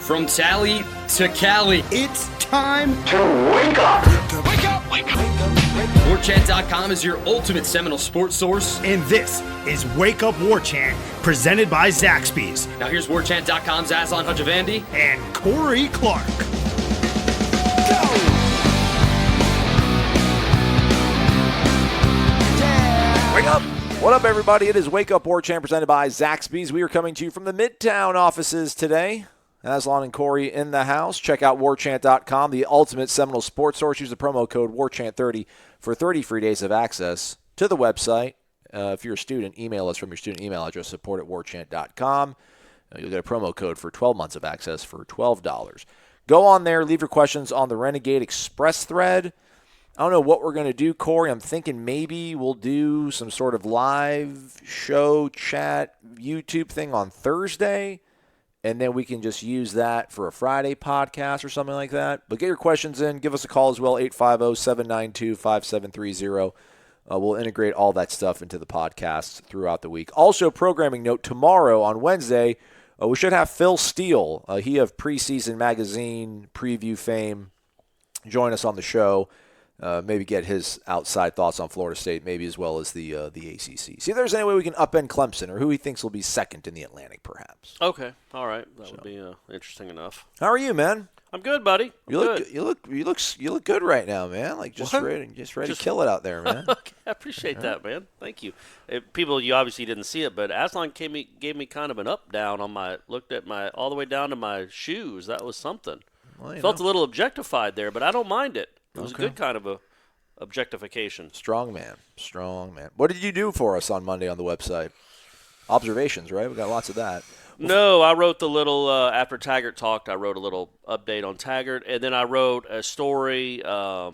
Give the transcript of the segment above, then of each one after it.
From Tally to Cali, It's time to wake up. Wake up! Wake up! WarChant.com is your ultimate Seminole sports source. And this is Wake Up War Chant, presented by Zaxby's Now here's WarChant.com's Aslan Hajavandi. and Corey Clark. Wake up! What up, everybody? It is Wake Up War Chant presented by Zaxby's. We are coming to you from the Midtown offices today. Aslan and Corey in the house. Check out warchant.com, the ultimate Seminole sports source. Use the promo code WARCHANT30 for 30 free days of access to the website. If you're a student, email us from your student email address, support@warchant.com. You'll get a promo code for 12 months of access for $12. Go on there, leave your questions on the Renegade Express thread. I don't know what we're going to do, Corey. I'm thinking maybe we'll do some sort of live show, chat, YouTube thing on Thursday, and then we can just use that for a Friday podcast or something like that. But get your questions in. Give us a call as well, 850-792-5730. We'll integrate all that stuff into the podcast throughout the week. Also, programming note, tomorrow on Wednesday, we should have Phil Steele. He of Preseason Magazine preview fame join us on the show. Maybe get his outside thoughts on Florida State, maybe as well as the ACC. See if there's any way we can upend Clemson, or who he thinks will be second in the Atlantic, perhaps. Okay, all right, that would be interesting enough. How are you, man? I'm good, buddy. You look good right now, man. Like just ready to kill it out there, man. Okay, I appreciate that, man. Thank you. People, you obviously didn't see it, but Aslan gave me kind of an up down on looked at my all the way down to my shoes. That was something. Well, Felt a little objectified there, but I don't mind it. It was a good kind of a objectification. Strong man. What did you do for us on Monday on the website? Observations, right? We got lots of that. No, I wrote the little, after Taggart talked, I wrote a little update on Taggart, and then I wrote a story that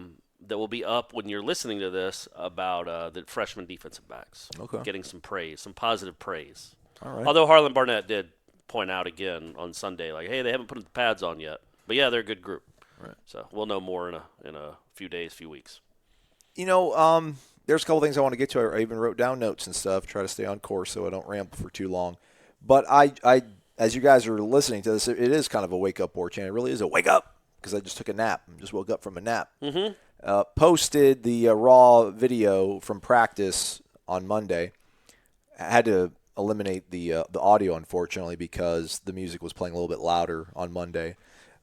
will be up when you're listening to this about the freshman defensive backs. Okay. Getting some praise, some positive praise. All right. Although Harlan Barnett did point out again on Sunday, like, hey, they haven't put the pads on yet. But, yeah, they're a good group. Right. So we'll know more in a few days, few weeks. You know, there's a couple things I want to get to. I even wrote down notes and stuff, try to stay on course so I don't ramble for too long. But I as you guys are listening to this, it is kind of a wake-up war chant. It really is a wake up because I just took a nap. I just woke up from a nap. Mm-hmm. Posted the raw video from practice on Monday. I had to eliminate the audio, unfortunately, because the music was playing a little bit louder on Monday.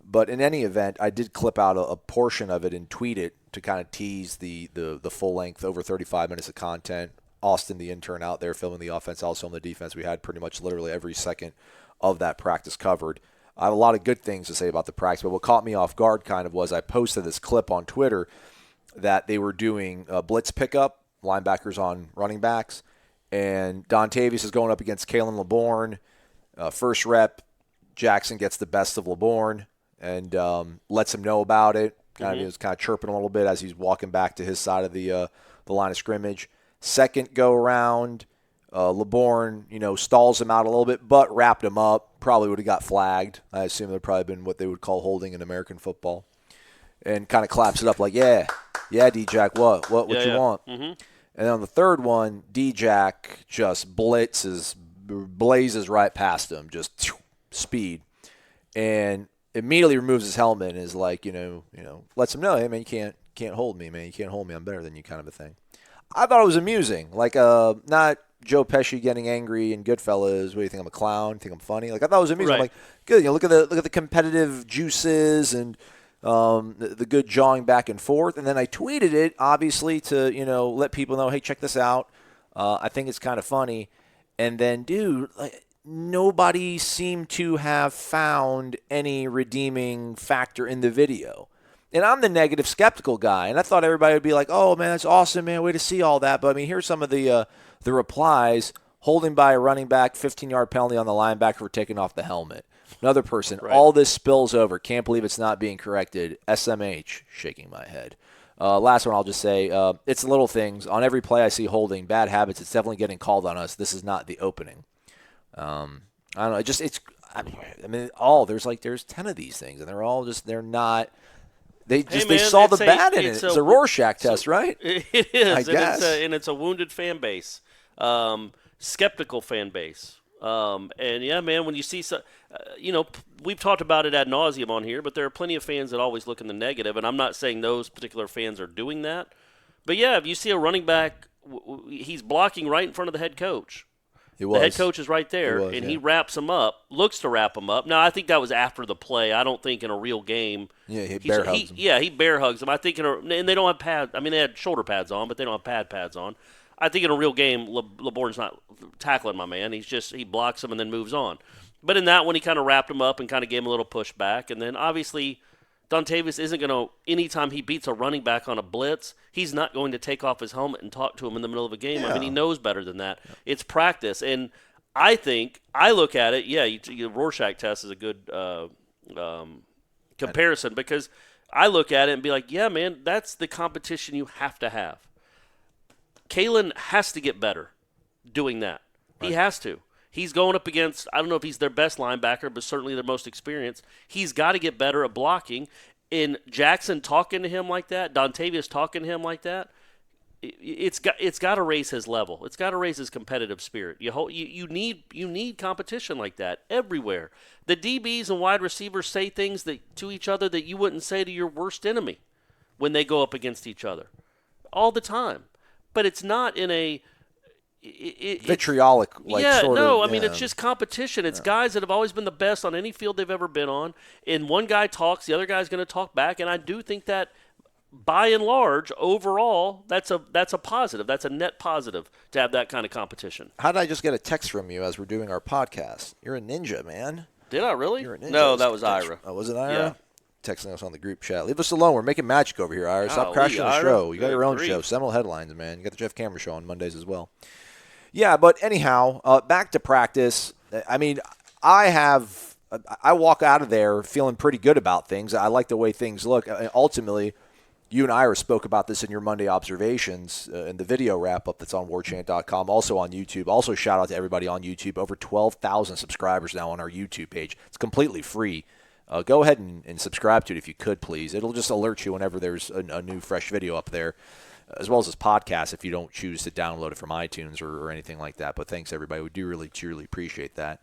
But in any event, I did clip out a portion of it and tweet it to kind of tease the full length, over 35 minutes of content. Austin, the intern, out there filming the offense, also on the defense. We had pretty much literally every second of that practice covered. I have a lot of good things to say about the practice, but what caught me off guard kind of was I posted this clip on Twitter that they were doing blitz pickup, linebackers on running backs, and Dontavius is going up against Kalen LeBourne. First rep, Jackson gets the best of LeBourne and lets him know about it. He was kind of chirping a little bit as he's walking back to his side of the line of scrimmage. Second go around, LeBourne, stalls him out a little bit, but wrapped him up. Probably would have got flagged. I assume there would probably been what they would call holding in American football. And kind of claps it up like, yeah, D-Jack, what you want? Mm-hmm. And then on the third one, D-Jack just blazes right past him, just speed. And immediately removes his helmet and is like, lets him know, hey, man, you can't hold me, man. You can't hold me. I'm better than you, kind of a thing. I thought it was amusing. Like, not Joe Pesci getting angry in Goodfellas. What do you think? I'm a clown? Think I'm funny? Like, I thought it was amusing. Right. I'm like, good. Look at the competitive juices and the good jawing back and forth. And then I tweeted it, obviously, to let people know, hey, check this out. I think it's kind of funny. And then, dude, nobody seemed to have found any redeeming factor in the video. And I'm the negative skeptical guy, and I thought everybody would be like, oh, man, that's awesome, man, way to see all that. But, I mean, here's some of the replies. Holding by a running back, 15-yard penalty on the linebacker for taking off the helmet. Another person, right. All this spills over. Can't believe it's not being corrected. SMH, shaking my head. Last one I'll just say, it's little things. On every play I see holding, bad habits, it's definitely getting called on us. This is not the opening. I don't know. There's 10 of these things, and they're not. They saw the bad in it. It's a Rorschach test, right? It is. I guess. And it's a wounded fan base, skeptical fan base. And yeah, man, when you see, we've talked about it ad nauseum on here, but there are plenty of fans that always look in the negative, and I'm not saying those particular fans are doing that. But yeah, if you see a running back, he's blocking right in front of the head coach. The head coach is right there, and he wraps him up, looks to wrap him up. Now, I think that was after the play. I don't think in a real game. Yeah, he bear hugs him. Yeah, he bear hugs him. I think and they don't have pads. I mean, they had shoulder pads on, but they don't have pads on. I think in a real game, LeBourne's not tackling my man. He blocks him and then moves on. But in that one, he kind of wrapped him up and kind of gave him a little pushback. And then obviously, Dontavius isn't going to, anytime he beats a running back on a blitz, he's not going to take off his helmet and talk to him in the middle of a game. Yeah. I mean, he knows better than that. It's practice. And I think, I look at it, the Rorschach test is a good comparison, because I look at it and be like, yeah, man, that's the competition you have to have. Kalen has to get better doing that. Right. He has to. He's going up against, I don't know if he's their best linebacker, but certainly their most experienced. He's got to get better at blocking. And Jackson talking to him like that, Dontavius talking to him like that, it's got to raise his level. It's got to raise his competitive spirit. You need competition like that everywhere. The DBs and wide receivers say things to each other that you wouldn't say to your worst enemy when they go up against each other all the time. But it's not in a vitriolic, it's just competition. It's guys that have always been the best on any field they've ever been on. And one guy talks, the other guy's going to talk back. And I do think that, by and large, overall, that's a positive. That's a net positive to have that kind of competition. How did I just get a text from you as we're doing our podcast? You're a ninja, man. Did I really? You're a ninja. No, that was Ira. Oh, was it Ira? Yeah. Texting us on the group chat. Leave us alone. We're making magic over here, Ira. Stop crashing the show. You got your own show. Seminole Headlines, man. You got the Jeff Cameron Show on Mondays as well. Yeah, but anyhow, back to practice. I mean, I walk out of there feeling pretty good about things. I like the way things look. Ultimately, you and Ira spoke about this in your Monday observations in the video wrap-up that's on warchant.com, also on YouTube. Also, shout out to everybody on YouTube. Over 12,000 subscribers now on our YouTube page. It's completely free. Go ahead and subscribe to it if you could, please. It'll just alert you whenever there's a new, fresh video up there, as well as this podcast if you don't choose to download it from iTunes or anything like that. But thanks, everybody. We do really, truly appreciate that.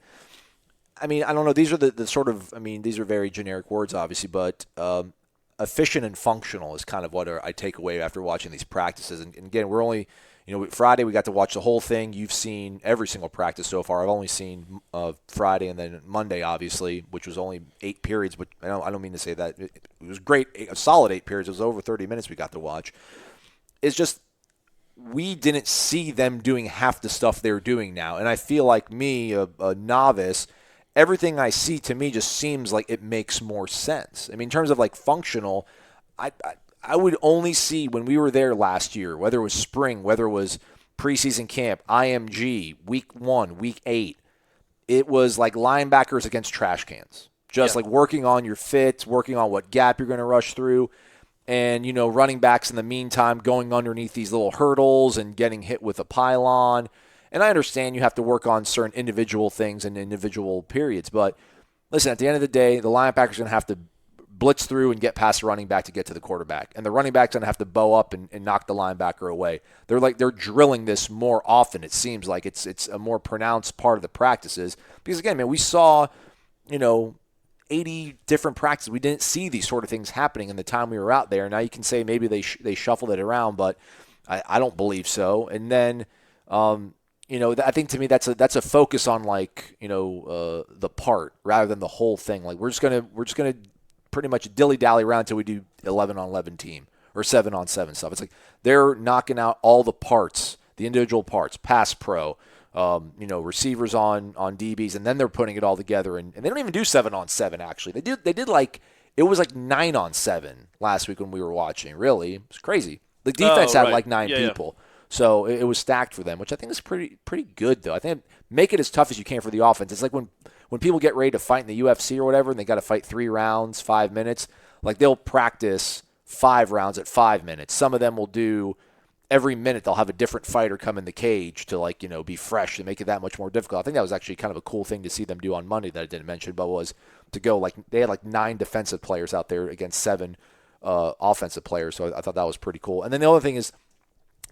I mean, I don't know. These are the sort of, these are very generic words, obviously, but efficient and functional is kind of what I take away after watching these practices. And again, we're only, Friday we got to watch the whole thing. You've seen every single practice so far. I've only seen Friday and then Monday, obviously, which was only 8 periods. But I don't mean to say that. It was great, a solid 8 periods. It was over 30 minutes we got to watch. It's just we didn't see them doing half the stuff they're doing now. And I feel like me, a novice, everything I see to me just seems like it makes more sense. I mean, in terms of like functional, I would only see when we were there last year, whether it was spring, whether it was preseason camp, IMG, week 1, week 8, it was like linebackers against trash cans. Just like working on your fits, working on what gap you're going to rush through, and, running backs in the meantime going underneath these little hurdles and getting hit with a pylon. And I understand you have to work on certain individual things in individual periods, but listen, at the end of the day, the linebacker's going to have to blitz through and get past the running back to get to the quarterback. And the running back's going to have to bow up and knock the linebacker away. They're drilling this more often. It seems like it's a more pronounced part of the practices. Because again, man, we saw, 80 different practices. We didn't see these sort of things happening in the time we were out there. Now you can say maybe they shuffled it around, but I don't believe so. And then, I think to me that's a focus on the part rather than the whole thing. Like we're just gonna pretty much dilly-dally around until we do 11-on-11 team or 7-on-7 stuff. It's like they're knocking out all the parts, the individual parts, pass pro, receivers on DBs, and then they're putting it all together. And they don't even do 7-on-7, actually. They did it was like 9-on-7 last week when we were watching, really. It was crazy. The defense had like 9 people. Yeah. So it was stacked for them, which I think is pretty good, though. I think make it as tough as you can for the offense. It's like when people get ready to fight in the UFC or whatever, and they got to fight 3 rounds, 5 minutes, like they'll practice 5 rounds at 5 minutes. Some of them will do every minute they'll have a different fighter come in the cage to be fresh and make it that much more difficult. I think that was actually kind of a cool thing to see them do on Monday that I didn't mention, but was to go they had 9 defensive players out there against 7 offensive players. So I thought that was pretty cool. And then the other thing is,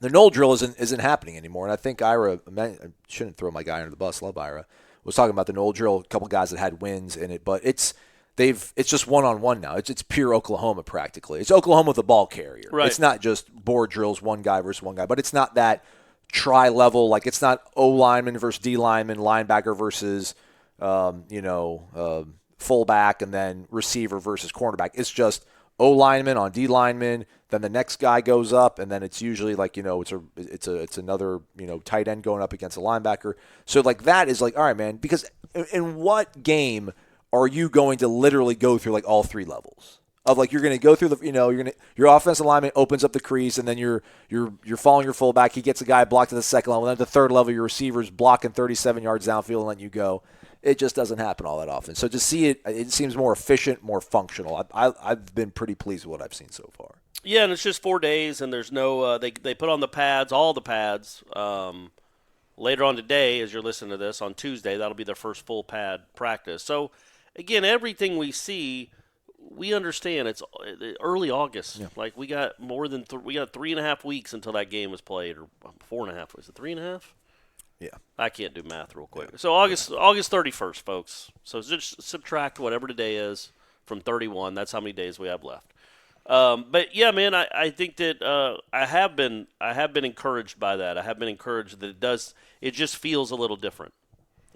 the null drill isn't happening anymore, and I think Ira, I shouldn't throw my guy under the bus, love Ira, was talking about the Knoll drill, a couple guys that had wins in it, but it's just one-on-one now. It's pure Oklahoma practically. It's Oklahoma with a ball carrier. Right. It's not just board drills, one guy versus one guy, but it's not that tri-level. Like it's not O lineman versus D lineman, linebacker versus fullback, and then receiver versus cornerback. It's just O lineman on D lineman. Then the next guy goes up, and then it's usually like it's another tight end going up against a linebacker. So like that is like, all right, man. Because in what game are you going to literally go through like all three levels of like you're going to go through your offensive lineman opens up the crease, and then you're following your fullback. He gets a guy blocked at the second level, and then at the third level your receiver's blocking 37 yards downfield and letting you go. It just doesn't happen all that often. So to see it seems more efficient, more functional. I've been pretty pleased with what I've seen so far. Yeah, and it's just 4 days, and there's no they put on the pads, all the pads. Later on today, as you're listening to this, on Tuesday, that'll be their first full pad practice. So, again, everything we see, we understand it's early August. Yeah. Like we got more than we got 3.5 weeks until that game is played, or 4.5. Was it 3.5? Yeah. I can't do math real quick. So August 31st, folks. So just subtract whatever today is from 31. That's how many days we have left. But yeah, man, I think that I have been encouraged by that. I have been encouraged that it just feels a little different.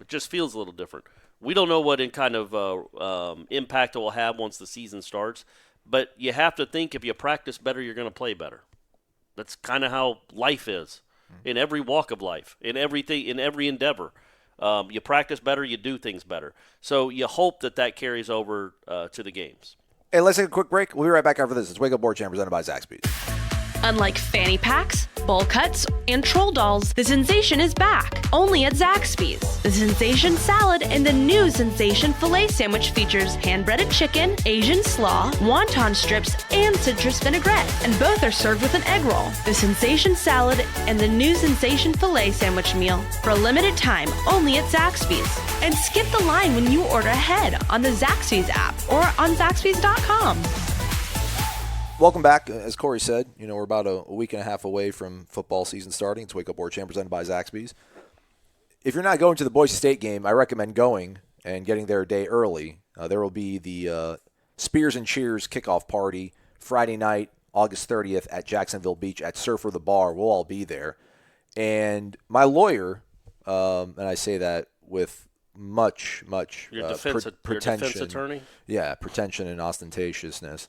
It just feels a little different. We don't know what kind of impact it will have once the season starts, but you have to think if you practice better, you're going to play better. That's kind of how life is in every walk of life, in everything, in every endeavor. You practice better, you do things better. So you hope that carries over to the games. Hey, let's take a quick break. We'll be right back after this. It's Wake Up War Chant presented by Zaxby's. Unlike fanny packs, bowl cuts, and troll dolls, the sensation is back, only at Zaxby's. The Sensation Salad and the new Sensation Filet Sandwich features hand-breaded chicken, Asian slaw, wonton strips, and citrus vinaigrette, and both are served with an egg roll. The Sensation Salad and the new Sensation Filet Sandwich meal for a limited time only at Zaxby's. And skip the line when you order ahead on the Zaxby's app or on Zaxby's.com. Welcome back. As Corey said, we're about a week and a half away from football season starting. It's Wake Up War Chant presented by Zaxby's. If you're not going to the Boise State game, I recommend going and getting there a day early. There will be the Spears and Cheers kickoff party Friday night, August 30th at Jacksonville Beach at Surfer the Bar. We'll all be there. And my lawyer, and I say that with much Your defense attorney? Yeah, pretension and ostentatiousness.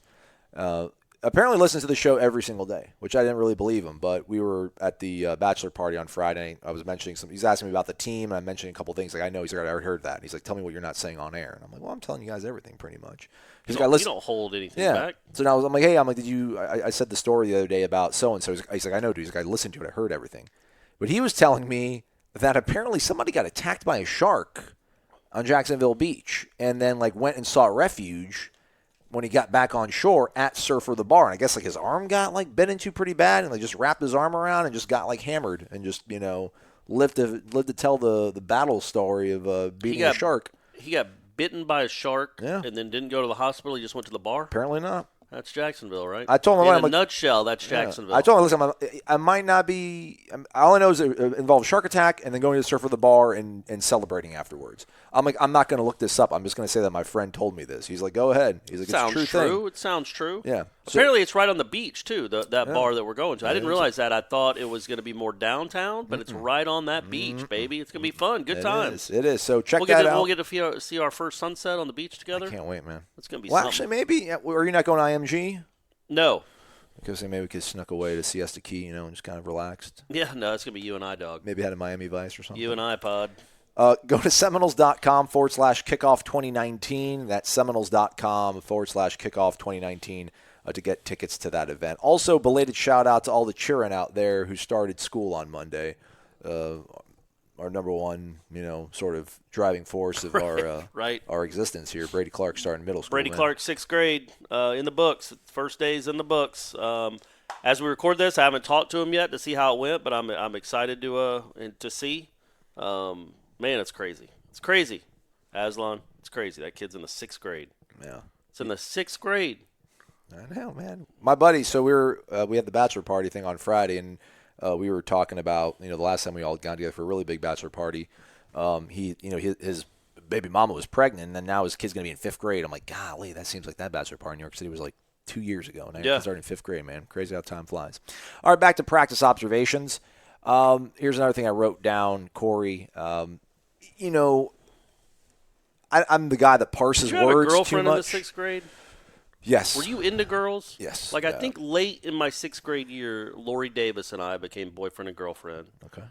Apparently listens to the show every single day, which I didn't really believe him. But we were at the bachelor party on Friday. I was mentioning he's asking me about the team, and I'm mentioning a couple things. Like, I know. He's like, I heard that. And he's like, tell me what you're not saying on air. And I'm like, well, I'm telling you guys everything pretty much. You don't hold anything back. So now I'm like, hey, did you? I said the story the other day about so-and-so. He's like, I know, dude. He's like, I listened to it. I heard everything. But he was telling me that apparently somebody got attacked by a shark on Jacksonville Beach and then went and sought refuge when he got back on shore at Surfer the Bar. And I guess his arm got bit into pretty bad, and just wrapped his arm around and just got hammered and just lived to tell the battle story of beating a shark. He got bitten by a shark, yeah, and then didn't go to the hospital. He just went to the bar. Apparently not. That's Jacksonville, right? I told him in a nutshell, that's Jacksonville. I told him, listen, I might not be. All I know is it involved a shark attack and then going to the Surfer the Bar and celebrating afterwards. I'm like, I'm not going to look this up. I'm just going to say that my friend told me this. He's like, go ahead. He's like, sounds it's a true thing. It sounds true. Yeah. Apparently, it's right on the beach too. That bar that we're going to. I didn't realize that. I thought it was going to be more downtown, but it's right on that beach, baby. It's going to be fun. Good times. It is. So check that out. We'll get to see our first sunset on the beach together. I can't wait, man. It's going to be. Well, something. actually, maybe. Are you not going to IMG? No. Because maybe we could snuck away to Siesta Key, and just kind of relaxed. Yeah, no, it's going to be you and I, dog. Maybe had a Miami Vice or something. You and I, pod. Go to Seminoles.com/kickoff 2019. That's Seminoles.com/kickoff 2019 to get tickets to that event. Also, belated shout out to all the children out there who started school on Monday. Our number one, sort of driving force of our existence here. Brady Clark starting middle school. Brady Clark, 6th grade, in the books. First day's in the books. As we record this, I haven't talked to him yet to see how it went, but I'm excited to see. Man, it's crazy. It's crazy, Aslan. It's crazy. That kid's in the 6th grade. Yeah, it's in the 6th grade. I know, man. My buddy. So we had the bachelor party thing on Friday, and we were talking about the last time we all got together for a really big bachelor party. His baby mama was pregnant, and then now his kid's going to be in 5th grade. I'm like, golly, that seems like that bachelor party in New York City was like 2 years ago. Now you're starting in 5th grade, man. Crazy how time flies. All right, back to practice observations. Here's another thing I wrote down, Corey. I'm the guy that parses Did you words have a girlfriend too much. in the 6th grade? Yes. Were you into girls? Yes. Like, I think late in my 6th grade year, Lori Davis and I became boyfriend and girlfriend. Okay.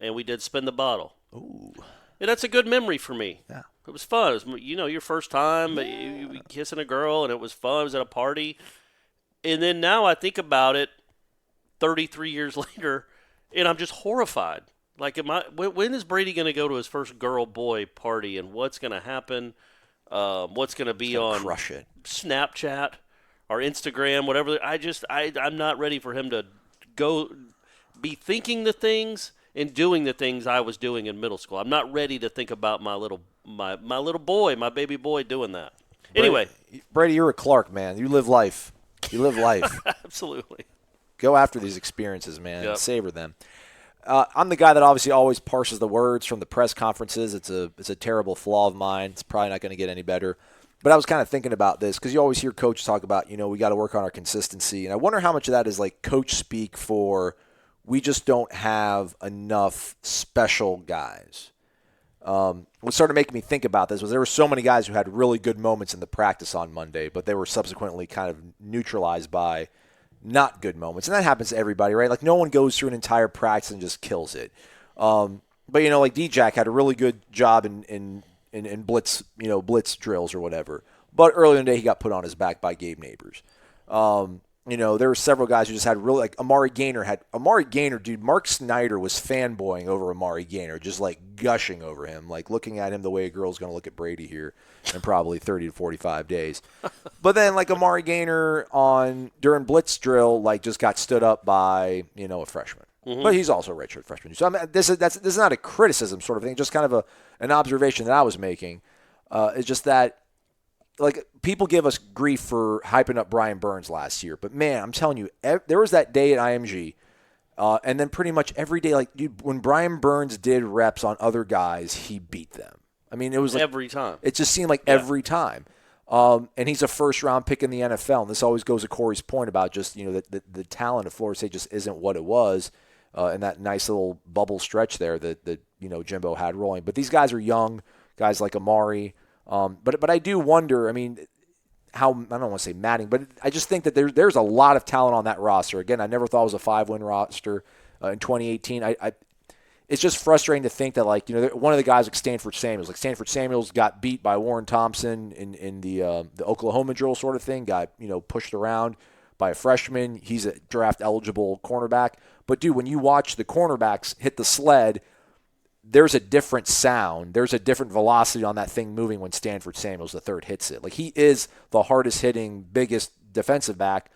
And we did Spin the Bottle. Ooh. And that's a good memory for me. Yeah. It was fun. It was, your first time you kissing a girl, and it was fun. It was at a party. And then now I think about it 33 years later, and I'm just horrified. Like, when is Brady going to go to his first girl-boy party, and what's going to happen? What's going to be on crush it. Snapchat or Instagram, whatever. I'm not ready for him to go be thinking the things and doing the things I was doing in middle school. I'm not ready to think about my little boy, my baby boy doing that. Anyway. Brady, you're a Clark, man. You live life. Absolutely. Go after these experiences, man. Yep. And savor them. I'm the guy that obviously always parses the words from the press conferences. It's a terrible flaw of mine. It's probably not going to get any better. But I was kind of thinking about this because you always hear coaches talk about, we got to work on our consistency. And I wonder how much of that is like coach speak for we just don't have enough special guys. What started making me think about this was there were so many guys who had really good moments in the practice on Monday, but they were subsequently kind of neutralized by not good moments. And that happens to everybody, right? Like no one goes through an entire practice and just kills it. But like D-Jack had a really good job in blitz, blitz drills or whatever. But earlier in the day he got put on his back by Gabe Neighbors. There were several guys who just had really, like Amari Gaynor, dude, Mark Snyder was fanboying over Amari Gaynor, just like gushing over him, like looking at him the way a girl's going to look at Brady here in probably 30 to 45 days. But then like Amari Gaynor during blitz drill, like just got stood up by, a freshman. Mm-hmm. But he's also a redshirt freshman. So this is not a criticism sort of thing, just kind of an observation that I was making. It's just that, like, people give us grief for hyping up Brian Burns last year. But, man, I'm telling you, there was that day at IMG, and then pretty much every day, like, dude, when Brian Burns did reps on other guys, he beat them. I mean, it was like every time. It just seemed like every time. And he's a first-round pick in the NFL. And this always goes to Corey's point about just, the talent of Florida State just isn't what it was in that nice little bubble stretch there that Jimbo had rolling. But these guys are young, guys like Amari. But I do wonder, I mean, how, I don't want to say maddening, but I just think that there's a lot of talent on that roster. Again, I never thought it was a 5-win roster in 2018. It's just frustrating to think that, like, one of the guys like Stanford Samuels got beat by Warren Thompson in the Oklahoma drill sort of thing, got, pushed around by a freshman. He's a draft-eligible cornerback. But, dude, when you watch the cornerbacks hit the sled, there's a different sound. There's a different velocity on that thing moving when Stanford Samuels III hits it. Like, he is the hardest-hitting, biggest defensive back,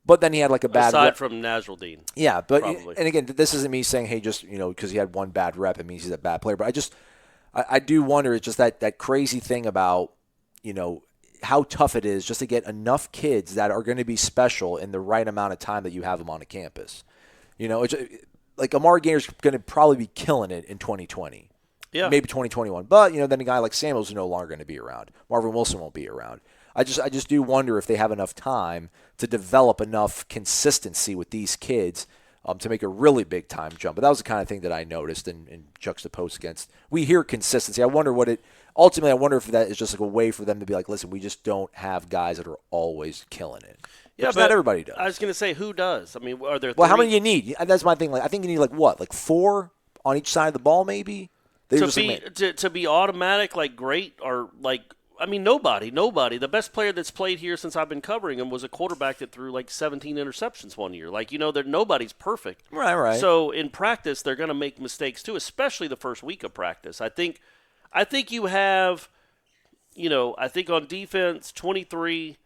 but then he had like a bad aside from Nasruddin. Yeah, but probably. And again, this isn't me saying, hey, just, because he had one bad rep, it means he's a bad player. But I do wonder, it's just that crazy thing about, how tough it is just to get enough kids that are going to be special in the right amount of time that you have them on a campus. Like Amari Gaynor's going to probably be killing it in 2020. Yeah. Maybe 2021. But, then a guy like Samuels is no longer going to be around. Marvin Wilson won't be around. I just do wonder if they have enough time to develop enough consistency with these kids to make a really big time jump. But that was the kind of thing that I noticed and juxtaposed against. We hear consistency. I wonder if that is just like a way for them to be like, listen, we just don't have guys that are always killing it. Yeah, but not everybody does. I was going to say, who does? I mean, are there? Well, how many do you need? That's my thing. Like, I think you need like 4 on each side of the ball, maybe. To be automatic, like great, or like, I mean, nobody. The best player that's played here since I've been covering him was a quarterback that threw like 17 interceptions one year. Like, nobody's perfect. Right. So in practice, they're going to make mistakes too, especially the first week of practice. I think you have, I think on defense, 23.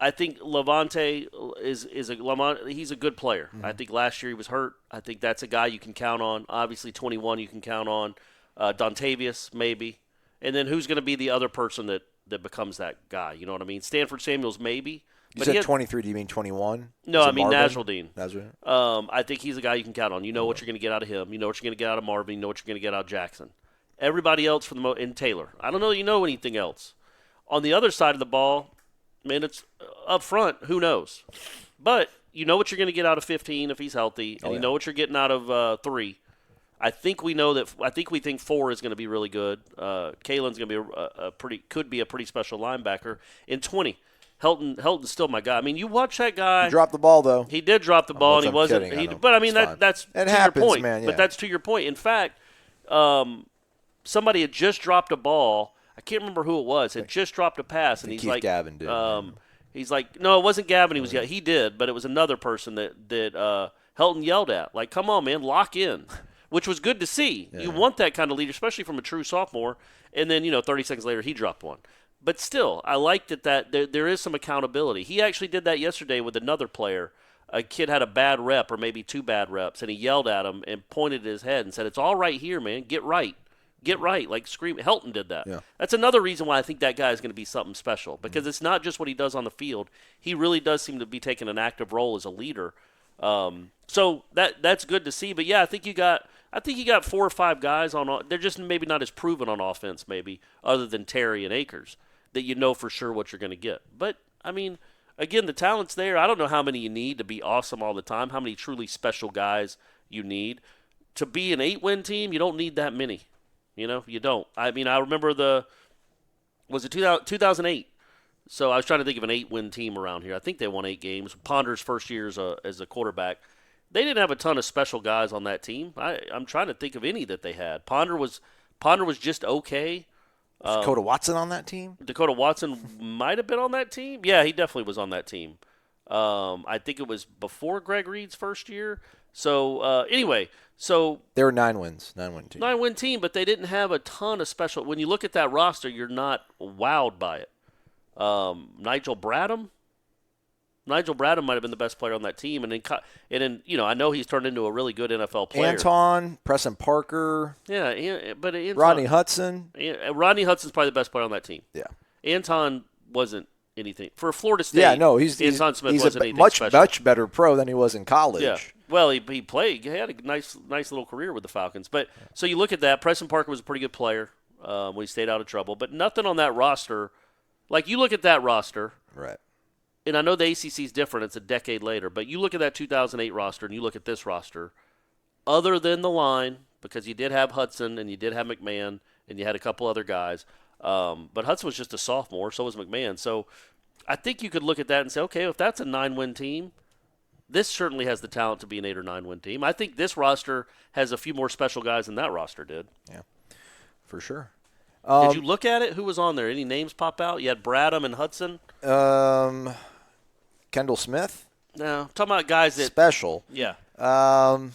I think Levante he's a good player. Mm-hmm. I think last year he was hurt. I think that's a guy you can count on. Obviously, 21 you can count on. Dontavius maybe. And then who's going to be the other person that becomes that guy? You know what I mean? Stanford Samuels maybe. You said 23. Do you mean 21? No, I mean Nasruddin. Nasruddin. I think he's a guy you can count on. You know what you're going to get out of him. You know what you're going to get out of Marvin. You know what you're going to get out of Jackson. Everybody else for the in Taylor. I don't know you know anything else. On the other side of the ball, man, it's up front. Who knows? But you know what you're going to get out of 15 if he's healthy, and you know what you're getting out of 3. I think we think 4 is going to be really good. Kalen's going to be could be a pretty special linebacker. In 20, Helton's still my guy. I mean, you watch that guy. He dropped the ball though. He did drop the ball, and he wasn't. But I mean, that's it to happens, your point. man. Yeah. But that's to your point. In fact, somebody had just dropped a ball. I can't remember who it was. Had just dropped a pass, and he's Keith like, Gavin did. he's like, no, it wasn't Gavin. He did, but it was another person that Helton yelled at. Like, come on, man, lock in, which was good to see. Yeah. You want that kind of leader, especially from a true sophomore. And then 30 seconds later, he dropped one. But still, I liked that there is some accountability. He actually did that yesterday with another player. A kid had a bad rep or maybe 2 bad reps, and he yelled at him and pointed at his head and said, "It's all right here, man. Get right." Get right, like scream. Helton did that. Yeah. That's another reason why I think that guy is going to be something special, because it's not just what he does on the field. He really does seem to be taking an active role as a leader. So that's good to see. But yeah, I think you got 4 or 5 guys on. They're just maybe not as proven on offense, maybe other than Terry and Akers, that you know for sure what you're going to get. But I mean, again, the talent's there. I don't know how many you need to be awesome all the time. How many truly special guys you need to be an 8-win team? You don't need that many. You don't. I mean, I remember was it 2008? So I was trying to think of an 8-win team around here. I think they won 8 games. Ponder's first year as a quarterback. They didn't have a ton of special guys on that team. I'm trying to think of any that they had. Ponder was just okay. Dakota Watson on that team? Dakota Watson might have been on that team. Yeah, he definitely was on that team. I think it was before Greg Reed's first year. So anyway, they were 9 wins, 9-win team. 9-win team, but they didn't have a ton of special. When you look at that roster, you're not wowed by it. Nigel Bradham might have been the best player on that team, and then I know he's turned into a really good NFL player. Anton, Preston Parker, but Rodney Hudson. Rodney Hudson's probably the best player on that team. Yeah, Anton wasn't anything for Florida State. Yeah, no, he's a much better pro than he was in college. Yeah. Well, he played. He had a nice little career with the Falcons. But so you look at that. Preston Parker was a pretty good player when he stayed out of trouble. But nothing on that roster. Like, you look at that roster. Right. And I know the ACC is different. It's a decade later. But you look at that 2008 roster and you look at this roster. Other than the line, because you did have Hudson and you did have McMahon and you had a couple other guys. But Hudson was just a sophomore. So was McMahon. So I think you could look at that and say, okay, if that's a 9-win team, this certainly has the talent to be an 8 or 9-win team. I think this roster has a few more special guys than that roster did. Yeah, for sure. Did you look at it? Who was on there? Any names pop out? You had Bradham and Hudson. Kendall Smith. No, talking about guys that special. Yeah. No,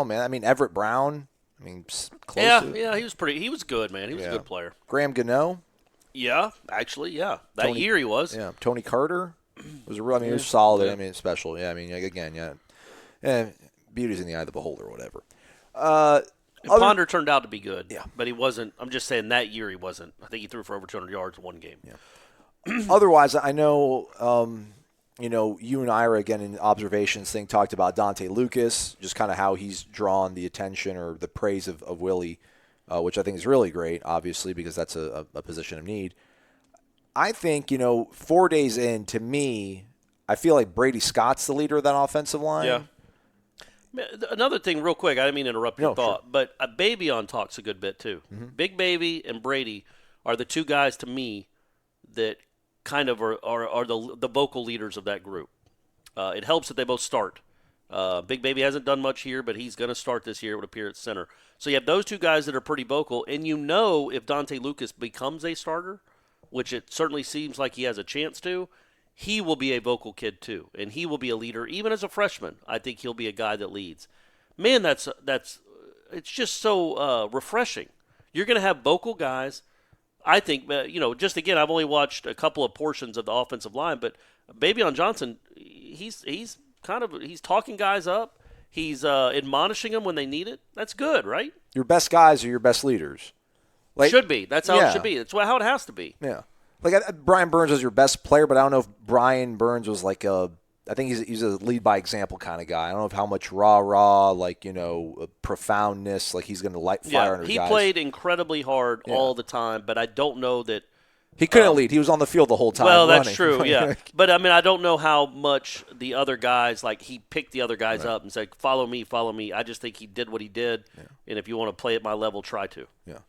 man. I mean, Everett Brown. I mean, close. Yeah. He was good, man. He was a good player. Graham Gano. Yeah, actually, yeah. That year he was. Yeah. Tony Carter. He was solid. Yeah. I mean, special. Yeah. I mean, again, yeah. Beauty's in the eye of the beholder, or whatever. Ponder turned out to be good. Yeah. But he wasn't. I'm just saying that year he wasn't. I think he threw for over 200 yards in one game. Yeah. Otherwise, I know, you and Ira, again, in observations thing, talked about Dante Lucas, just kind of how he's drawn the attention or the praise of Willie, which I think is really great, obviously, because that's a position of need. I think, 4 days in, to me, I feel like Brady Scott's the leader of that offensive line. Yeah. Another thing, real quick, I didn't mean to interrupt your thought, sure. but a Baby on talks a good bit too. Mm-hmm. Big Baby and Brady are the two guys to me that kind of are the vocal leaders of that group. It helps that they both start. Big Baby hasn't done much here, but he's going to start this year. It would appear at center. So you have those two guys that are pretty vocal, and if Dante Lucas becomes a starter, which it certainly seems like he has a chance to, he will be a vocal kid too, and he will be a leader even as a freshman. I think he'll be a guy that leads. Man, it's just so refreshing. You're going to have vocal guys. I think, just again, I've only watched a couple of portions of the offensive line, but Baby-On Johnson, he's talking guys up. He's admonishing them when they need it. That's good, right? Your best guys are your best leaders. Should be. That's how it should be. That's how it has to be. Yeah. Brian Burns was your best player, but I don't know if Brian Burns was like a I think he's a lead by example kind of guy. I don't know how much rah-rah, like, profoundness, like he's going to light fire under guys. He played incredibly hard all the time, but I don't know that he couldn't lead. He was on the field the whole time. Well, running. That's true, yeah. But, I mean, I don't know how much the other guys, like he picked the other guys up and said, follow me, follow me. I just think he did what he did, and if you want to play at my level, try to. Yeah.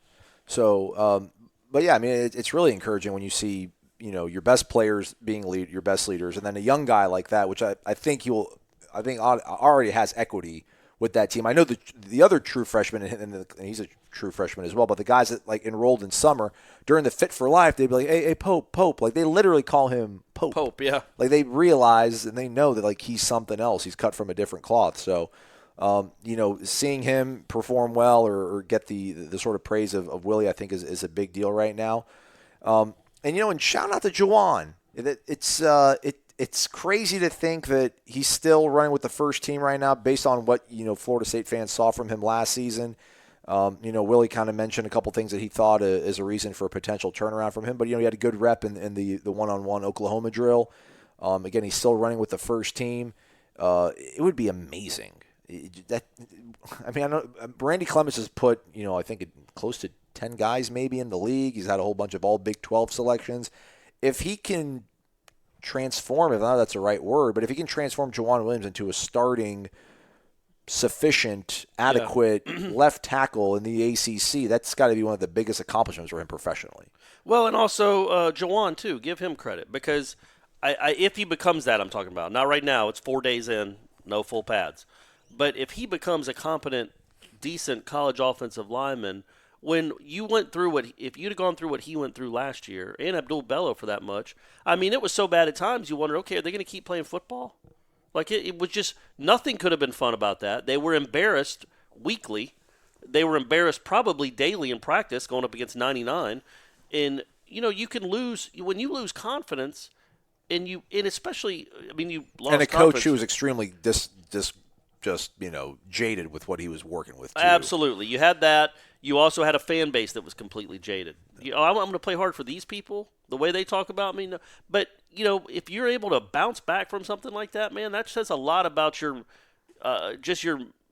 So, but, yeah, I mean, it's really encouraging when you see, your best players being your best leaders, and then a young guy like that, which I think already has equity with that team. I know the other true freshman, and he's a true freshman as well, but the guys that like enrolled in summer during the Fit for Life, they'd be like, hey, Pope. Like they literally call him Pope. Pope, yeah. Like they realize and they know that like he's something else. He's cut from a different cloth. So, seeing him perform well or get the sort of praise of Willie, I think is a big deal right now. And shout out to Juwan. It's crazy to think that he's still running with the first team right now based on what, Florida State fans saw from him last season. Willie kind of mentioned a couple things that he thought is a reason for a potential turnaround from him. But, he had a good rep in the one-on-one Oklahoma drill. Again, he's still running with the first team. It would be amazing. I know Randy Clements has put, I think close to 10 guys maybe in the league. He's had a whole bunch of all Big 12 selections. If he can transform, if not that's the right word, but if he can transform Juwan Williams into a starting, sufficient, adequate left tackle in the ACC, that's got to be one of the biggest accomplishments for him professionally. Well, and also Juwan, too. Give him credit because if he becomes that I'm talking about, not right now, it's 4 days in, no full pads. But if he becomes a competent, decent college offensive lineman, when you went through if you'd have gone through what he went through last year, and Abdul Bello for that much, I mean, it was so bad at times you wonder, okay, are they going to keep playing football? Like, it was just, nothing could have been fun about that. They were embarrassed weekly. They were embarrassed probably daily in practice going up against 99. And, you can lose, when you lose confidence, and especially, I mean, you lost and a confidence. coach who was extremely jaded with what he was working with, too. Absolutely. You had that. You also had a fan base that was completely jaded. I'm going to play hard for these people, the way they talk about me. But, if you're able to bounce back from something like that, man, that says a lot about your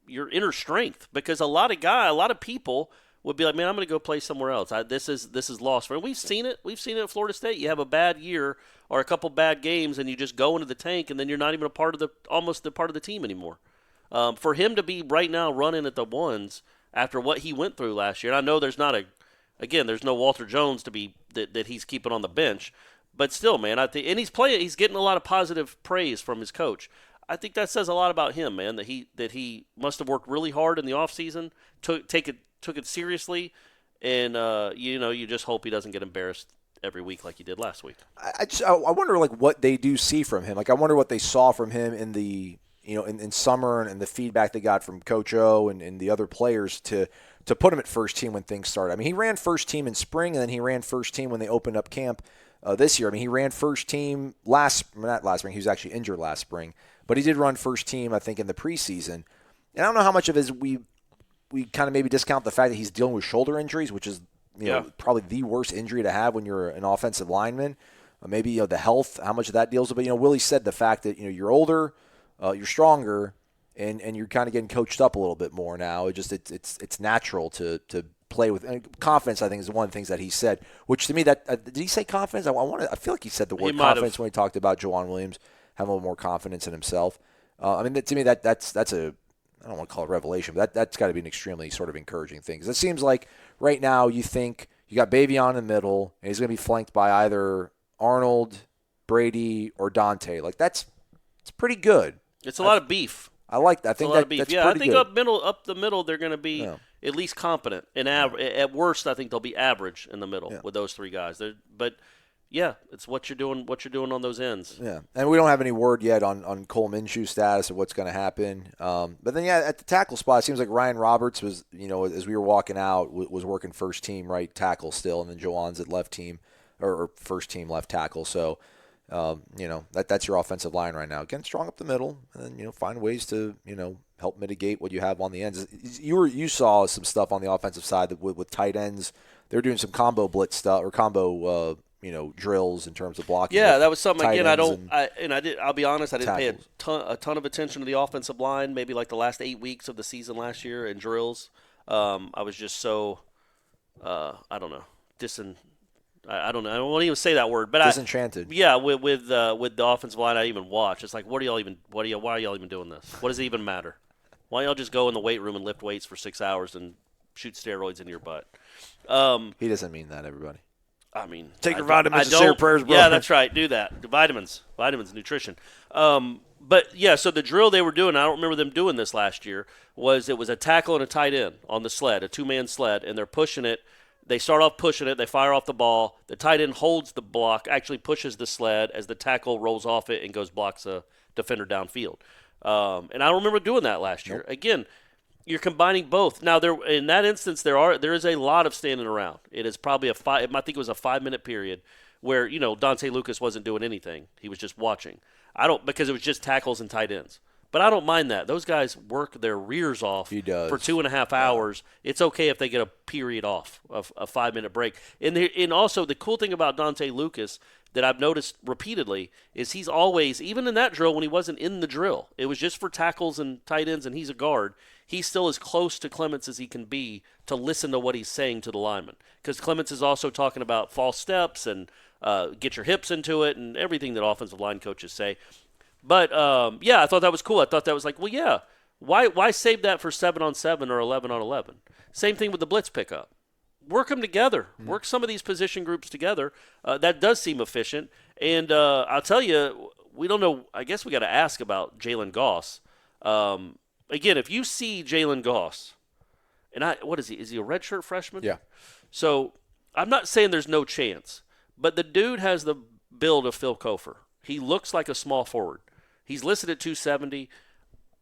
inner strength. Because a lot of people would be like, man, I'm going to go play somewhere else. This is lost for me. We've seen it. We've seen it at Florida State. You have a bad year or a couple bad games, and you just go into the tank, and then you're not even almost a part of the team anymore. For him to be right now running at the ones after what he went through last year, and I know there's no Walter Jones to be that he's keeping on the bench, but still, man, I think, and he's getting a lot of positive praise from his coach. I think that says a lot about him, man, that he must have worked really hard in the offseason, took it seriously, and you just hope he doesn't get embarrassed every week like he did last week. I wonder like what they do see from him. Like I wonder what they saw from him in the in summer and the feedback they got from Coach O and the other players to put him at first team when things started. I mean, he ran first team in spring, and then he ran first team when they opened up camp this year. I mean, he ran first team not last spring. He was actually injured last spring, but he did run first team, I think, in the preseason. And I don't know how much of it is we kind of maybe discount the fact that he's dealing with shoulder injuries, which is probably the worst injury to have when you're an offensive lineman. Maybe the health, how much of that deals with. But Willie said the fact that you're older. You're stronger, and you're kind of getting coached up a little bit more now. It's natural to play with and confidence. I think is one of the things that he said. Which to me, that did he say confidence? I feel like he said the word confidence when he talked about Juwan Williams having a little more confidence in himself. To me, that's a, I don't want to call it revelation, but that's got to be an extremely sort of encouraging thing. Because it seems like right now you think you got Bavion in the middle, and he's going to be flanked by either Arnold, Brady, or Dante. Like it's pretty good. It's a lot of beef. I like that. I think that's pretty good. I think up the middle, they're going to be at least competent. And at worst, I think they'll be average in the middle with those three guys. But it's what you're doing. What you're doing on those ends. Yeah, and we don't have any word yet on Cole Minshew's status of what's going to happen. But then at the tackle spot, it seems like Ryan Roberts was, as we were walking out, was working first team right tackle still, and then Juwan's at left team or first team left tackle. So. That's your offensive line right now. Again, strong up the middle, and then find ways to help mitigate what you have on the ends. You saw some stuff on the offensive side that with tight ends, they're doing some combo blitz stuff or combo drills in terms of blocking. Yeah, that was something tight again. ends I'll be honest, I didn't pay tackles. a ton of attention to the offensive line. Maybe like the last 8 weeks of the season last year in drills. I was just so I don't know, I don't know. I won't even say that word, but disenchanted. Yeah, with the offensive line, I even watch. It's like, why are y'all even doing this? What does it even matter? Why don't y'all just go in the weight room and lift weights for 6 hours and shoot steroids into your butt? He doesn't mean that, everybody. I mean, take your vitamins and say your prayers, bro. Yeah, that's right. Do that. Vitamins, nutrition. But yeah, so the drill they were doing, I don't remember them doing this last year, was a tackle and a tight end on the sled, a 2-man sled, and they're pushing it. They start off pushing it. They fire off the ball. The tight end holds the block, actually pushes the sled as the tackle rolls off it and blocks a defender downfield. And I don't remember doing that last year. Nope. Again, you're combining both. Now, in that instance, there is a lot of standing around. It is probably I think it was a 5-minute period where Dante Lucas wasn't doing anything. He was just watching. Because it was just tackles and tight ends. But I don't mind that. Those guys work their rears off for 2.5 hours. It's okay if they get a period off of a 5-minute break. And also the cool thing about Dante Lucas that I've noticed repeatedly is he's always, even in that drill when he wasn't in the drill, it was just for tackles and tight ends and he's a guard, he's still as close to Clements as he can be to listen to what he's saying to the lineman. Because Clements is also talking about false steps and get your hips into it and everything that offensive line coaches say. But, I thought that was cool. I thought that was like, well, yeah, why save that for 7-on-7 or 11-on-11? Same thing with the blitz pickup. Work them together. Mm-hmm. Work some of these position groups together. That does seem efficient. And I'll tell you, we don't know. I guess we got to ask about Jalen Goss. Again, if you see Jalen Goss, and what is he? Is he a redshirt freshman? Yeah. So I'm not saying there's no chance, but the dude has the build of Phil Kofer. He looks like a small forward. He's listed at 270.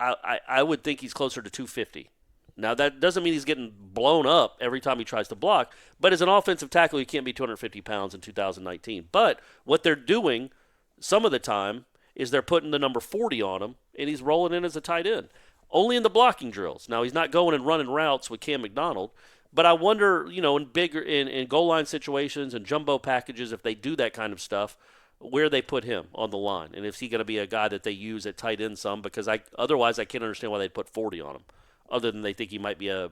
I would think he's closer to 250. Now, that doesn't mean he's getting blown up every time he tries to block, but as an offensive tackle, you can't be 250 pounds in 2019. But what they're doing some of the time is they're putting the number 40 on him, and he's rolling in as a tight end. Only in the blocking drills. Now, he's not going and running routes with Cam McDonald, but I wonder, in goal line situations and jumbo packages, if they do that kind of stuff, where they put him on the line, and if he's going to be a guy that they use at tight end some, because otherwise I can't understand why they'd put 40 on him, other than they think he might be a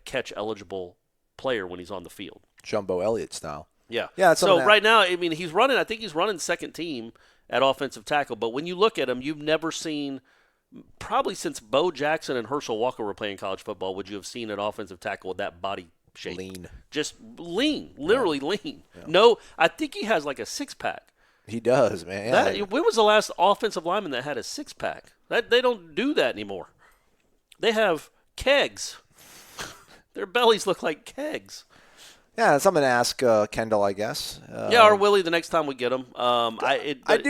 catch eligible player when he's on the field. Jumbo Elliott style. Yeah. So right now, I mean, I think he's running second team at offensive tackle, but when you look at him, you've never seen, probably since Bo Jackson and Herschel Walker were playing college football, would you have seen an offensive tackle with that body shape. Lean. Just lean. Literally lean. Yeah. No, I think he has like a six-pack. He does, man. Yeah. When was the last offensive lineman that had a six-pack? They don't do that anymore. They have kegs. Their bellies look like kegs. Yeah, it's something to ask Kendall, I guess. Or Willie the next time we get him. I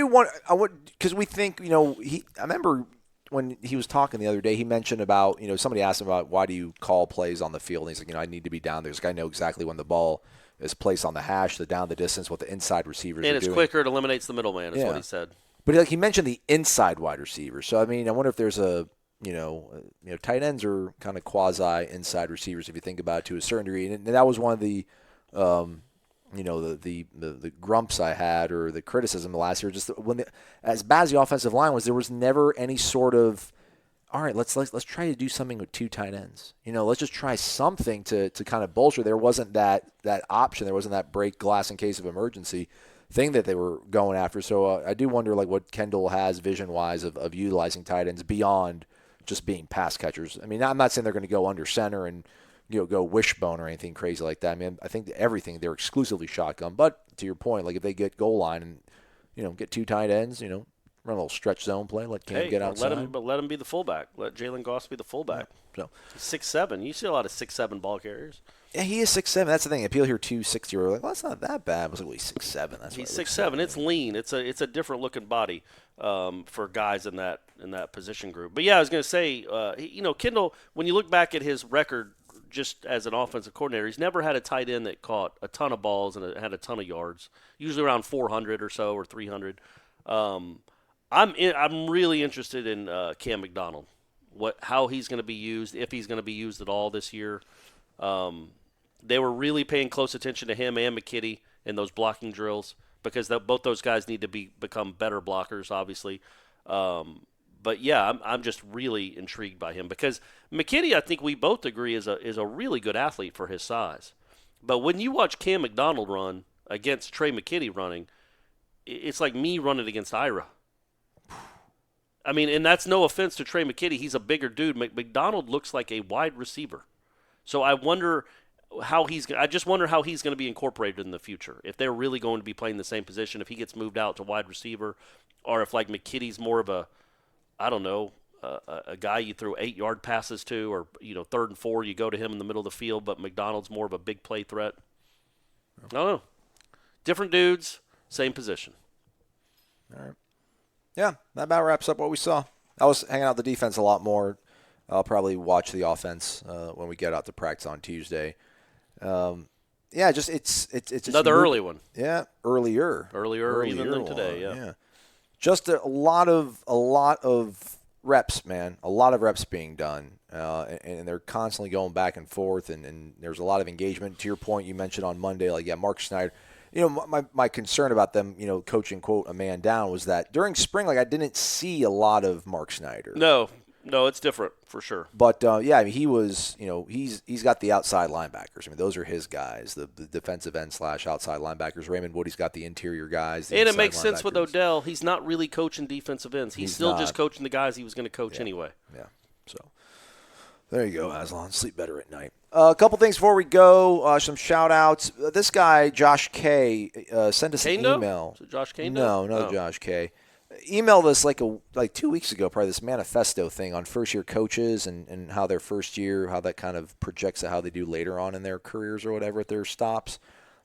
want because we think, I remember when he was talking the other day, he mentioned about, somebody asked him about why do you call plays on the field, and he's like, I need to be down there. This guy know exactly when the ball is placed on the hash, the down the distance, what the inside receivers are doing. And it's quicker, it eliminates the middleman, is what he said. But he mentioned the inside wide receivers. So, I wonder if there's tight ends are kind of quasi inside receivers if you think about it to a certain degree. And that was one of the the grumps I had, or the criticism last year, just as bad as the offensive line was, there was never any sort of, all right, let's try to do something with two tight ends. Let's just try something to kind of bolster. There wasn't that option. There wasn't that break glass in case of emergency thing that they were going after. So I do wonder what Kendall has vision-wise of utilizing tight ends beyond just being pass catchers. I'm not saying they're going to go under center and go wishbone or anything crazy like that. I think everything, they're exclusively shotgun. But to your point, if they get goal line and, get two tight ends, run a little stretch zone play, let Cam get outside. Let him be the fullback. Let Jalen Goss be the fullback. Yeah. So 6'7". You see a lot of 6'7" ball carriers. Yeah, he is 6'7". That's the thing. People hear 260. We're like, well, that's not that bad. I was like, well, he's 6'7". He's 6'7". It's lean. It's a different looking body for guys in that position group. But yeah, I was going to say, Kendall, when you look back at his record, just as an offensive coordinator, he's never had a tight end that caught a ton of balls and had a ton of yards. Usually around 400 or so, or 300. I'm really interested in Cam McDonald. How he's going to be used, if he's going to be used at all this year. They were really paying close attention to him and McKitty in those blocking drills because both those guys need to become better blockers, obviously. But yeah, I'm just really intrigued by him because McKitty, I think we both agree, is a really good athlete for his size. But when you watch Cam McDonald run against Trey McKitty running, it's like me running against Ira. I mean, and that's no offense to Trey McKitty. He's a bigger dude. McDonald looks like a wide receiver. So I wonder I just wonder how he's going to be incorporated in the future. If they're really going to be playing the same position, if he gets moved out to wide receiver, or if like McKitty's more of a, I don't know, a guy you throw 8-yard passes to, or 3rd and 4, you go to him in the middle of the field, but McDonald's more of a big play threat. I don't know. Different dudes, same position. All right. Yeah, that about wraps up what we saw. I was hanging out the defense a lot more. I'll probably watch the offense when we get out to practice on Tuesday. Yeah, just it's another early one. Yeah, earlier even than today. Yeah. Just a lot of reps, man. A lot of reps being done, and they're constantly going back and forth, and there's a lot of engagement. To your point, you mentioned on Monday, Mark Schneider. My concern about them, coaching, quote, a man down was that during spring, I didn't see a lot of Mark Schneider. No, it's different for sure. But, he was, he's got the outside linebackers. I mean, those are his guys, the defensive end / outside linebackers. Raymond Woody's got the interior guys. And it makes sense with Odell. He's not really coaching defensive ends. He's still just coaching the guys he was going to coach anyway. Yeah, so there you go, Aslan. Sleep better at night. A couple things before we go. Some shout-outs. This guy, Josh K., sent us an email. Is it Josh Kane? No, Josh K. Emailed us like 2 weeks ago, probably, this manifesto thing on first-year coaches and how their first year, how that kind of projects at how they do later on in their careers or whatever at their stops.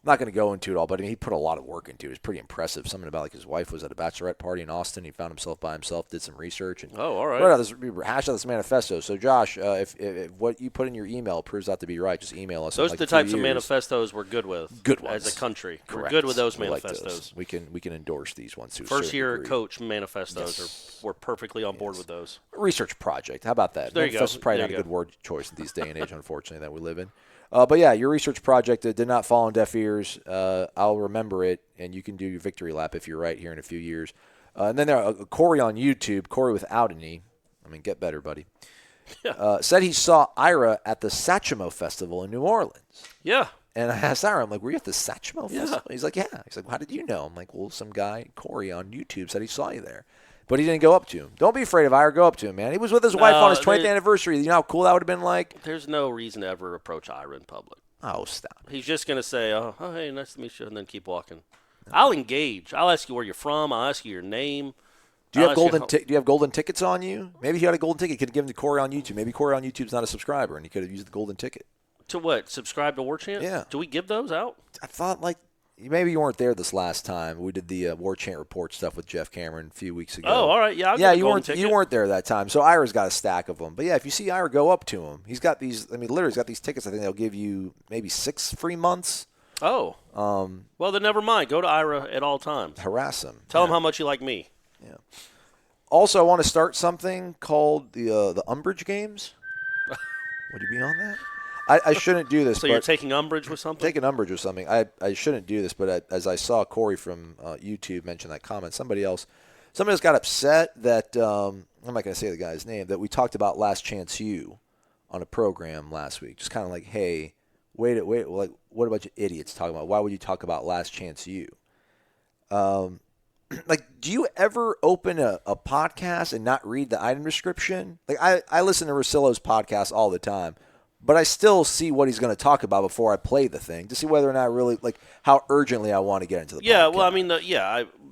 I'm not going to go into it all, but he put a lot of work into it. It was pretty impressive. Something about his wife was at a bachelorette party in Austin. He found himself by himself, did some research. And all right. Hashed out this manifesto. So, Josh, if what you put in your email proves out to be right, just email us. Those are the types of manifestos we're good with. Good ones. As a country. Correct. We're good with those we manifestos. Like we can endorse these ones, too. First-year coach manifestos, we're perfectly on board with those. Research project. How about that? There you go. Manifesto is probably not a good word choice in these day and age, unfortunately, that we live in. But yeah, your research project did not fall on deaf ears. I'll remember it, and you can do your victory lap if you're right here in a few years. And then there are Corey on YouTube, Corey without an E. I mean, get better, buddy. Said he saw Ira at the Satchmo Festival in New Orleans. Yeah. And I asked Ira, I'm like, were you at the Satchmo Yeah. Festival? He's like, yeah. He's like, well, how did you know? I'm like, well, some guy, Corey on YouTube, said he saw you there. But he didn't go up to him. Don't be afraid of Ira. Go up to him, man. He was with his wife on his 20th anniversary. You know how cool that would have been like? There's no reason to ever approach Ira in public. Oh, stop. He's just going to say, oh, hey, nice to meet you, and then keep walking. I'll engage. I'll ask you where you're from. I'll ask you your name. Do you have golden tickets on you? Maybe if you had a golden ticket, you could give them to Corey on YouTube. Maybe Corey on YouTube's not a subscriber, and he could have used the golden ticket. To what? Subscribe to War Chant? Yeah. Do we give those out? I thought, maybe you weren't there this last time. We did the War Chant report stuff with Jeff Cameron a few weeks ago. Oh, all right. Yeah, you weren't there that time. So Ira's got a stack of them. But yeah, if you see Ira, go up to him. He's got these. I mean, literally, he's got these tickets. I think they'll give you maybe 6 free months. Oh. Well, then never mind. Go to Ira at all times. Harass him. Tell him how much you like me. Yeah. Also, I want to start something called the Umbrage Games. Would you be on that? I shouldn't do this. So you're taking umbrage with something? Taking umbrage with something. I shouldn't do this, but as I saw Corey from YouTube mention that comment, somebody else got upset that I'm not going to say the guy's name, that we talked about Last Chance U on a program last week. Just kind of like, hey, wait, like, what about you idiots talking about? Why would you talk about Last Chance U? Like, do you ever open a podcast and not read the item description? Like, I listen to Russillo's podcast all the time. But I still see what he's going to talk about before I play the thing to see whether or not really, like, how urgently I want to get into the podcast. Yeah, well, I mean,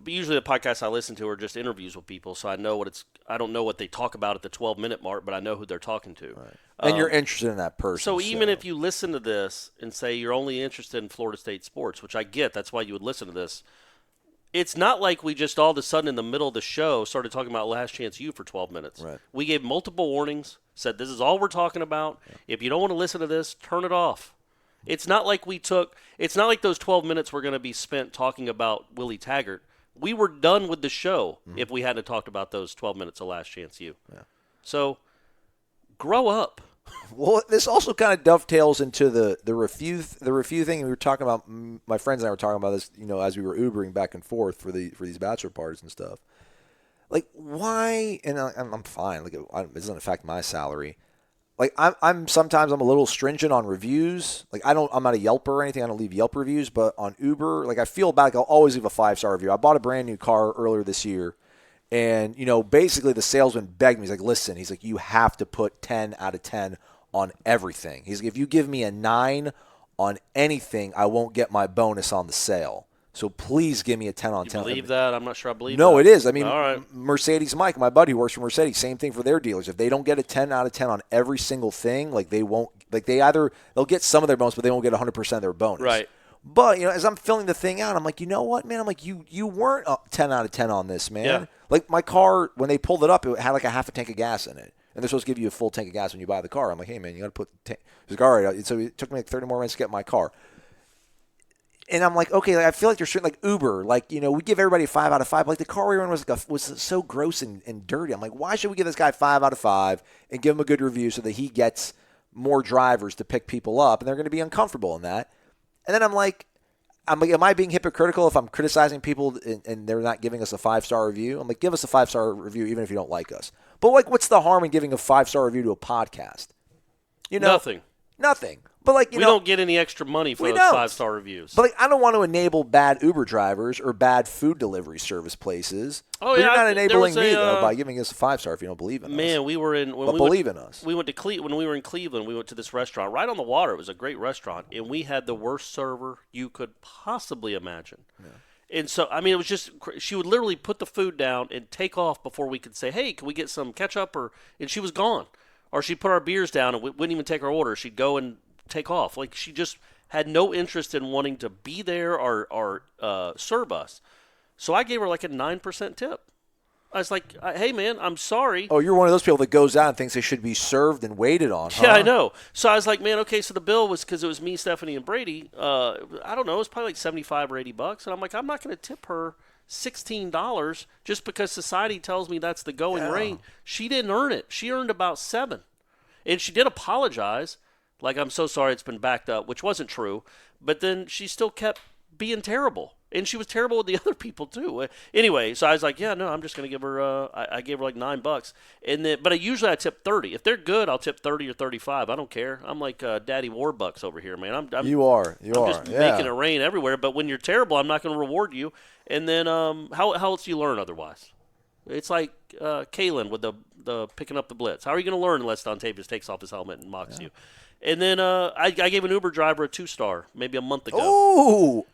usually the podcasts I listen to are just interviews with people, so I don't know what they talk about at the 12-minute mark, but I know who they're talking to. Right. And you're interested in that person. So even if you listen to this and say you're only interested in Florida State sports, which I get, that's why you would listen to this, it's not like we just all of a sudden in the middle of the show started talking about Last Chance U for 12 minutes. Right. We gave multiple warnings, said this is all we're talking about. Yeah. If you don't want to listen to this, turn it off. It's not like those 12 minutes were going to be spent talking about Willie Taggart. We were done with the show if we hadn't talked about those 12 minutes of Last Chance U. Yeah. So grow up. Well, this also kind of dovetails into the review thing. We were talking about, my friends and I were talking about this, as we were Ubering back and forth for these bachelor parties and stuff. Like, why? And I'm fine. Like, it doesn't affect my salary. Like, I'm sometimes I'm a little stringent on reviews. Like, I'm not a Yelper or anything. I don't leave Yelp reviews. But on Uber, like, I feel bad. Like, I'll always leave a 5-star review. I bought a brand new car earlier this year. And, basically the salesman begged me. He's like, listen, you have to put 10 out of 10 on everything. He's like, if you give me a 9 on anything, I won't get my bonus on the sale. So please give me a 10 on 10. You believe that? I'm not sure I believe that. No, it is. I mean, all right. Mercedes Mike, my buddy who works for Mercedes, same thing for their dealers. If they don't get a 10 out of 10 on every single thing, like they'll get some of their bonus, but they won't get 100% of their bonus. Right. But, as I'm filling the thing out, I'm like, you know what, man? I'm like, you weren't 10 out of 10 on this, man. Yeah. Like, my car, when they pulled it up, it had like a half a tank of gas in it. And they're supposed to give you a full tank of gas when you buy the car. I'm like, hey, man, you got to put the tank. He's like, all right. So it took me like 30 more minutes to get my car. And I'm like, okay, I feel like you're like Uber. Like, we give everybody a 5 out of 5. But like the car we were in was so gross and dirty. I'm like, why should we give this guy 5 out of 5 and give him a good review so that he gets more drivers to pick people up? And they're going to be uncomfortable in that. And then I'm like, am I being hypocritical if I'm criticizing people and they're not giving us a 5-star review? I'm like, give us a 5-star review even if you don't like us. But like, what's the harm in giving a 5-star review to a podcast? Nothing. But like, we don't get any extra money for those 5-star reviews. But like, I don't want to enable bad Uber drivers or bad food delivery service places. Oh, but yeah, you're not enabling me though by giving us a 5-star if you don't believe in us. Man, we were in. Believe in us. We went to when we were in Cleveland. We went to this restaurant right on the water. It was a great restaurant, and we had the worst server you could possibly imagine. Yeah. And so, I mean, it was just she would literally put the food down and take off before we could say, "Hey, can we get some ketchup?" And she was gone. Or she'd put our beers down and we wouldn't even take our order. She'd go and take off. Like, she just had no interest in wanting to be there or serve us. So I gave her like a 9% tip. I was like, hey, man, I'm sorry. Oh, you're one of those people that goes out and thinks they should be served and waited on, huh? Yeah, I know. So I was like, man, okay, so the bill was, because it was me, Stephanie, and Brady, I don't know, it was probably like $75 or $80. And I'm like, I'm not going to tip her $16 just because society tells me that's the going rate. She didn't earn it. She earned about $7. And she did apologize. Like, I'm so sorry it's been backed up, which wasn't true. But then she still kept being terrible. And she was terrible with the other people, too. Anyway, so I was like, yeah, no, I'm just going to give her, I gave her like $9. And then, but usually I tip 30. If they're good, I'll tip 30 or 35. I don't care. I'm like Daddy Warbucks over here, man. I'm I'm just making it rain everywhere. But when you're terrible, I'm not going to reward you. And then how else do you learn otherwise? It's like Kalen with the picking up the blitz. How are you going to learn unless Dontavius takes off his helmet and mocks you? And then I gave an Uber driver a 2-star maybe a month ago. Oh,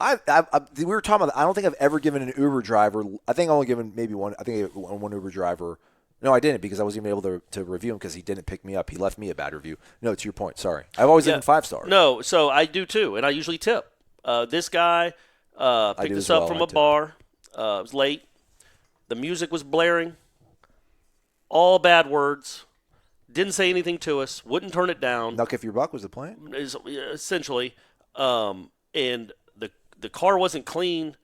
we were talking about that. I don't think I've ever given an Uber driver. I think I've only given maybe one. I think I gave one Uber driver. No, I didn't, because I wasn't even able to review him because he didn't pick me up. He left me a bad review. No, to your point. Sorry. I've always given 5 stars. No, so I do too, and I usually tip. This guy picked us up from a bar. It was late. The music was blaring. All bad words. Didn't say anything to us. Wouldn't turn it down. Knock If Your Buck was the plan? Essentially. And the car wasn't clean,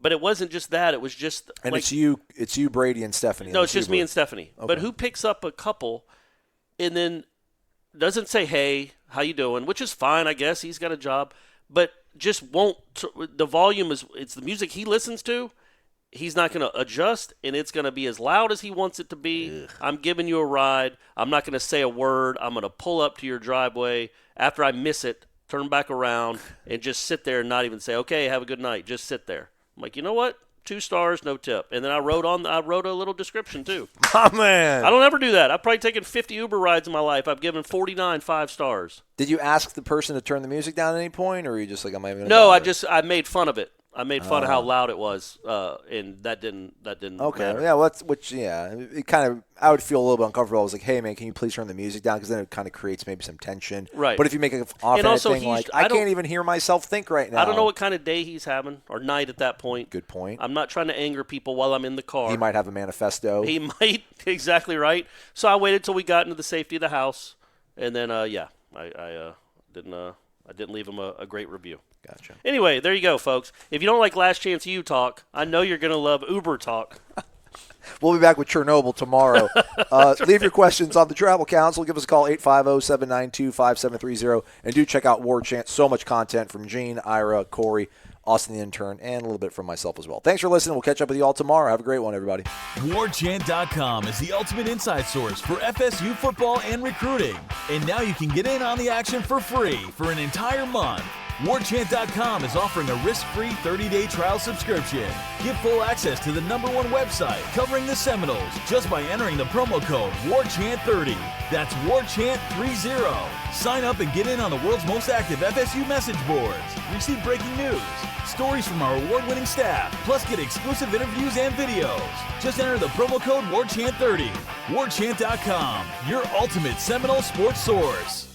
but it wasn't just that. It was just and like, it's you, Brady, and Stephanie. No, it's just me and Stephanie. Okay. But who picks up a couple and then doesn't say, hey, how you doing? Which is fine, I guess. He's got a job. But just won't – the volume is – it's the music he listens to. He's not going to adjust, and it's going to be as loud as he wants it to be. Ugh. I'm giving you a ride. I'm not going to say a word. I'm going to pull up to your driveway. After I miss it, turn back around and just sit there and not even say, okay, have a good night. Just sit there. I'm like, you know what? 2 stars, no tip. And then I wrote a little description, too. Oh, man. I don't ever do that. I've probably taken 50 Uber rides in my life. I've given 49 5 stars. Did you ask the person to turn the music down at any point, or are you just like, I'm not even going No, to I made fun of it. I made fun of how loud it was, and that didn't okay. matter. Yeah, well, it kind of, I would feel a little bit uncomfortable. I was like, hey, man, can you please turn the music down? Because then it kind of creates maybe some tension. Right. But if you make an offhand thing like, I can't even hear myself think right now. I don't know what kind of day he's having or night at that point. Good point. I'm not trying to anger people while I'm in the car. He might have a manifesto. He might. Exactly right. So I waited till we got into the safety of the house, and then, I didn't leave him a great review. Gotcha. Anyway, there you go, folks. If you don't like Last Chance U Talk, I know you're going to love Uber Talk. We'll be back with Chernobyl tomorrow. Leave your questions on the Travel Council. Give us a call, 850-792-5730. And do check out War Chant. So much content from Gene, Ira, Corey, Austin the intern, and a little bit from myself as well. Thanks for listening. We'll catch up with you all tomorrow. Have a great one, everybody. WarChant.com is the ultimate inside source for FSU football and recruiting. And now you can get in on the action for free for an entire month. WarChant.com is offering a risk-free 30-day trial subscription. Get full access to the #1 website covering the Seminoles just by entering the promo code WarChant30. That's WarChant30. Sign up and get in on the world's most active FSU message boards. Receive breaking news, stories from our award-winning staff, plus get exclusive interviews and videos. Just enter the promo code WarChant30. WarChant.com, your ultimate Seminole sports source.